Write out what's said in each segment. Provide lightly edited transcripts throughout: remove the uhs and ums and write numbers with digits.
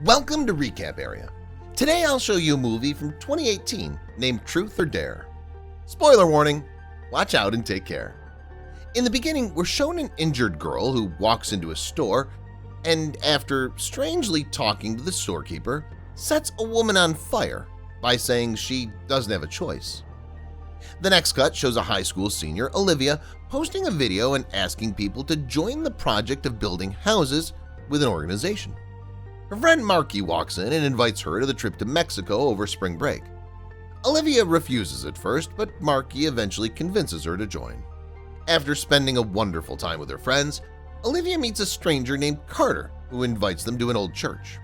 Welcome to Recap Area. Today I'll show you a movie from 2018 named Truth or Dare. Spoiler warning, watch out and take care. In the beginning, we're shown an injured girl who walks into a store and, after strangely talking to the storekeeper, sets a woman on fire by saying she doesn't have a choice. The next cut shows a high school senior, Olivia, posting a video and asking people to join the project of building houses with an organization. Her friend Marky walks in and invites her to the trip to Mexico over spring break. Olivia refuses at first, but Marky eventually convinces her to join. After spending a wonderful time with her friends, Olivia meets a stranger named Carter who invites them to an old church.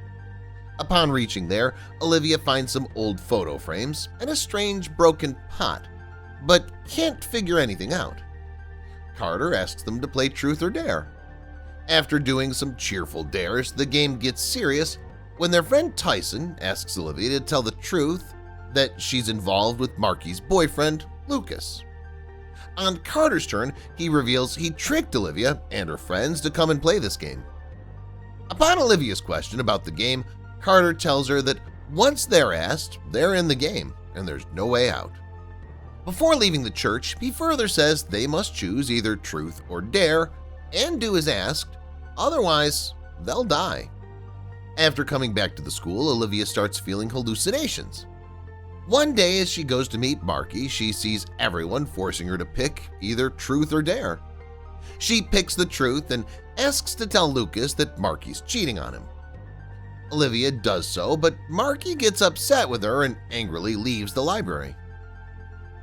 Upon reaching there, Olivia finds some old photo frames and a strange broken pot, but can't figure anything out. Carter asks them to play Truth or Dare. After doing some cheerful dares, the game gets serious when their friend Tyson asks Olivia to tell the truth that she's involved with Marky's boyfriend, Lucas. On Carter's turn, he reveals he tricked Olivia and her friends to come and play this game. Upon Olivia's question about the game, Carter tells her that once they're asked, they're in the game and there's no way out. Before leaving the church, he further says they must choose either truth or dare and do as asked, otherwise they'll die. After coming back to the school, Olivia starts feeling hallucinations. One day as she goes to meet Marky, she sees everyone forcing her to pick either truth or dare. She picks the truth and asks to tell Lucas that Marky's cheating on him. Olivia does so, but Marky gets upset with her and angrily leaves the library.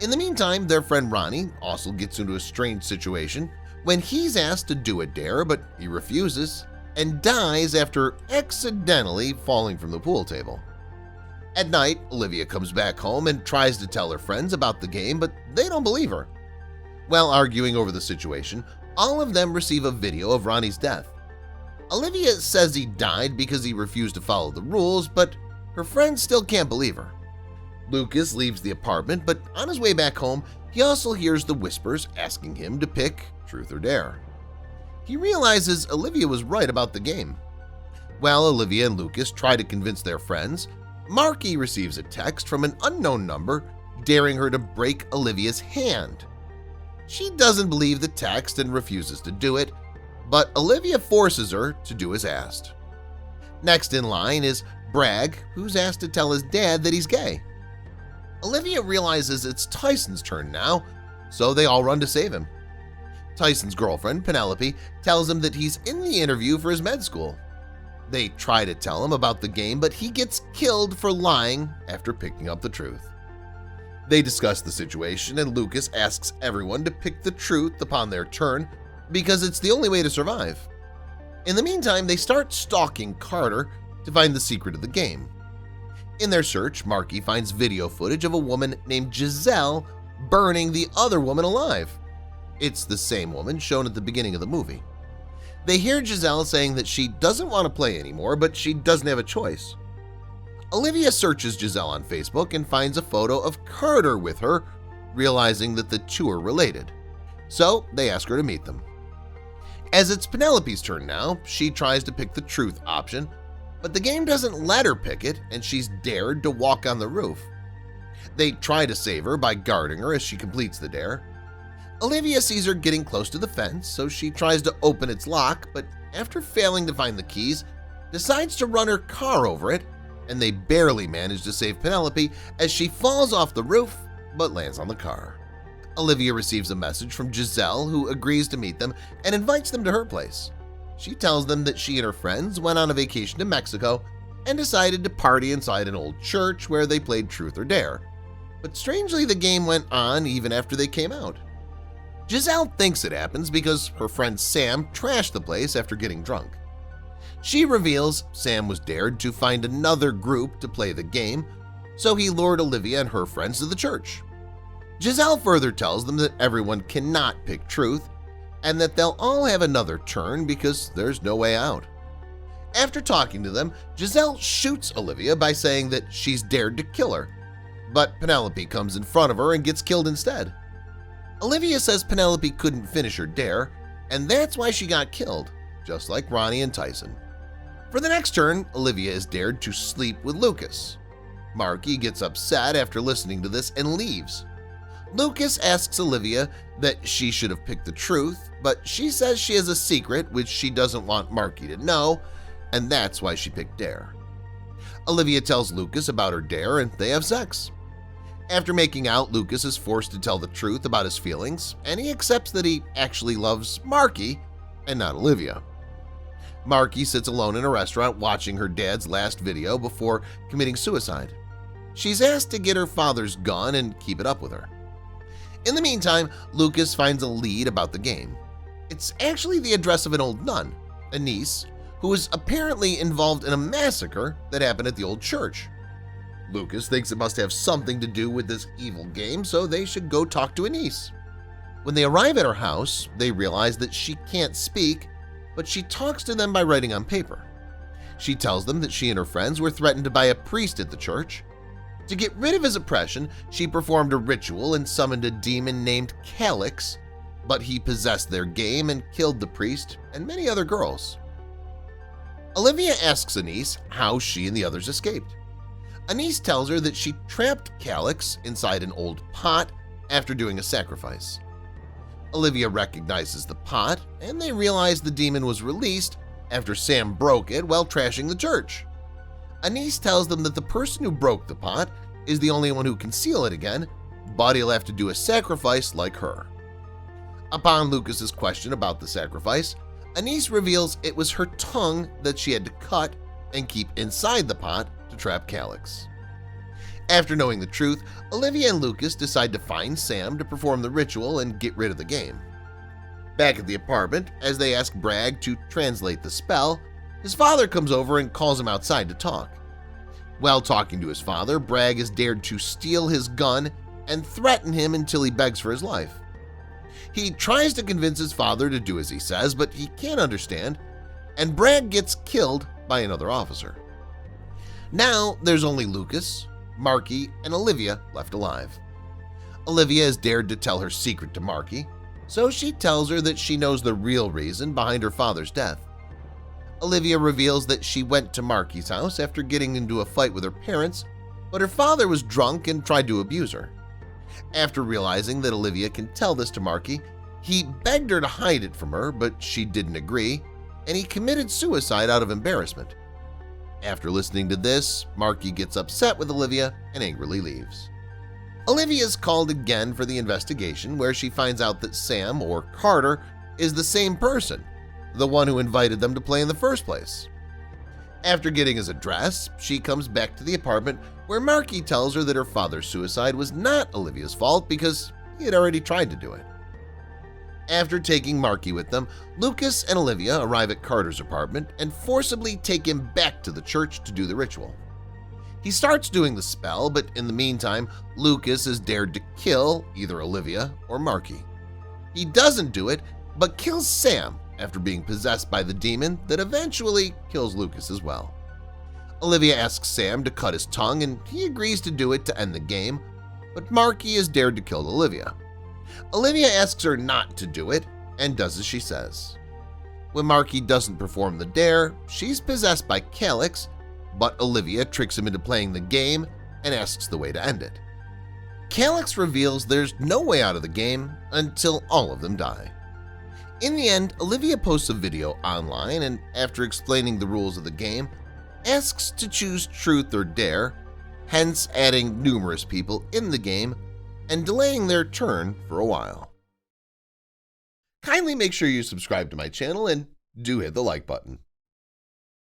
In the meantime, their friend Ronnie also gets into a strange situation when he's asked to do a dare, but he refuses and dies after accidentally falling from the pool table. At night, Olivia comes back home and tries to tell her friends about the game, but they don't believe her. While arguing over the situation, all of them receive a video of Ronnie's death. Olivia says he died because he refused to follow the rules, but her friends still can't believe her. Lucas leaves the apartment, but on his way back home, he also hears the whispers asking him to pick truth or dare. He realizes Olivia was right about the game. While Olivia and Lucas try to convince their friends, Marky receives a text from an unknown number daring her to break Olivia's hand. She doesn't believe the text and refuses to do it, but Olivia forces her to do as asked. Next in line is Bragg, who's asked to tell his dad that he's gay. Olivia realizes it's Tyson's turn now, so they all run to save him. Tyson's girlfriend, Penelope, tells him that he's in the interview for his med school. They try to tell him about the game, but he gets killed for lying after picking up the truth. They discuss the situation, and Lucas asks everyone to pick the truth upon their turn because it's the only way to survive. In the meantime, they start stalking Carter to find the secret of the game. In their search, Marky finds video footage of a woman named Giselle burning the other woman alive. It's the same woman shown at the beginning of the movie. They hear Giselle saying that she doesn't want to play anymore, but she doesn't have a choice. Olivia searches Giselle on Facebook and finds a photo of Carter with her, realizing that the two are related. So they ask her to meet them. As it's Penelope's turn now, she tries to pick the truth option, but the game doesn't let her pick it and she's dared to walk on the roof. They try to save her by guarding her as she completes the dare. Olivia sees her getting close to the fence, so she tries to open its lock, but after failing to find the keys, decides to run her car over it, and they barely manage to save Penelope as she falls off the roof but lands on the car. Olivia receives a message from Giselle, who agrees to meet them and invites them to her place. She tells them that she and her friends went on a vacation to Mexico and decided to party inside an old church where they played Truth or Dare. But strangely, the game went on even after they came out. Giselle thinks it happens because her friend Sam trashed the place after getting drunk. She reveals Sam was dared to find another group to play the game, so he lured Olivia and her friends to the church. Giselle further tells them that everyone cannot pick truth and that they'll all have another turn because there's no way out. After talking to them, Giselle shoots Olivia by saying that she's dared to kill her, but Penelope comes in front of her and gets killed instead. Olivia says Penelope couldn't finish her dare, and that's why she got killed, just like Ronnie and Tyson. For the next turn, Olivia is dared to sleep with Lucas. Marky gets upset after listening to this and leaves. Lucas asks Olivia that she should have picked the truth, but she says she has a secret which she doesn't want Marky to know, and that's why she picked Dare. Olivia tells Lucas about her dare and they have sex. After making out, Lucas is forced to tell the truth about his feelings, and he accepts that he actually loves Marky and not Olivia. Marky sits alone in a restaurant watching her dad's last video before committing suicide. She's asked to get her father's gun and keep it up with her. In the meantime, Lucas finds a lead about the game. It's actually the address of an old nun, a niece, who was apparently involved in a massacre that happened at the old church. Lucas thinks it must have something to do with this evil game, so they should go talk to a niece. When they arrive at her house, they realize that she can't speak, but she talks to them by writing on paper. She tells them that she and her friends were threatened by a priest at the church. To get rid of his oppression, she performed a ritual and summoned a demon named Calyx, but he possessed their game and killed the priest and many other girls. Olivia asks Anise how she and the others escaped. Anise tells her that she trapped Calyx inside an old pot after doing a sacrifice. Olivia recognizes the pot, and they realize the demon was released after Sam broke it while trashing the church. Anise tells them that the person who broke the pot is the only one who can seal it again, but he'll have to do a sacrifice like her. Upon Lucas's question about the sacrifice, Anise reveals it was her tongue that she had to cut and keep inside the pot to trap Calyx. After knowing the truth, Olivia and Lucas decide to find Sam to perform the ritual and get rid of the game. Back at the apartment, as they ask Bragg to translate the spell, his father comes over and calls him outside to talk. While talking to his father, Bragg is dared to steal his gun and threaten him until he begs for his life. He tries to convince his father to do as he says, but he can't understand, and Bragg gets killed by another officer. Now there's only Lucas, Marky, and Olivia left alive. Olivia is dared to tell her secret to Marky, so she tells her that she knows the real reason behind her father's death. Olivia reveals that she went to Marky's house after getting into a fight with her parents, but her father was drunk and tried to abuse her. After realizing that Olivia can tell this to Marky, he begged her to hide it from her, but she didn't agree, and he committed suicide out of embarrassment. After listening to this, Marky gets upset with Olivia and angrily leaves. Olivia is called again for the investigation, where she finds out that Sam, or Carter, is the same person, the one who invited them to play in the first place. After getting his address, she comes back to the apartment where Marky tells her that her father's suicide was not Olivia's fault because he had already tried to do it. After taking Marky with them, Lucas and Olivia arrive at Carter's apartment and forcibly take him back to the church to do the ritual. He starts doing the spell, but in the meantime, Lucas is dared to kill either Olivia or Marky. He doesn't do it, but kills Sam after being possessed by the demon that eventually kills Lucas as well. Olivia asks Sam to cut his tongue, and he agrees to do it to end the game, but Marky is dared to kill Olivia. Olivia asks her not to do it and does as she says. When Marky doesn't perform the dare, she's possessed by Calyx, but Olivia tricks him into playing the game and asks the way to end it. Calyx reveals there's no way out of the game until all of them die. In the end, Olivia posts a video online and, after explaining the rules of the game, asks to choose truth or dare, hence adding numerous people in the game and delaying their turn for a while. Kindly make sure you subscribe to my channel and do hit the like button.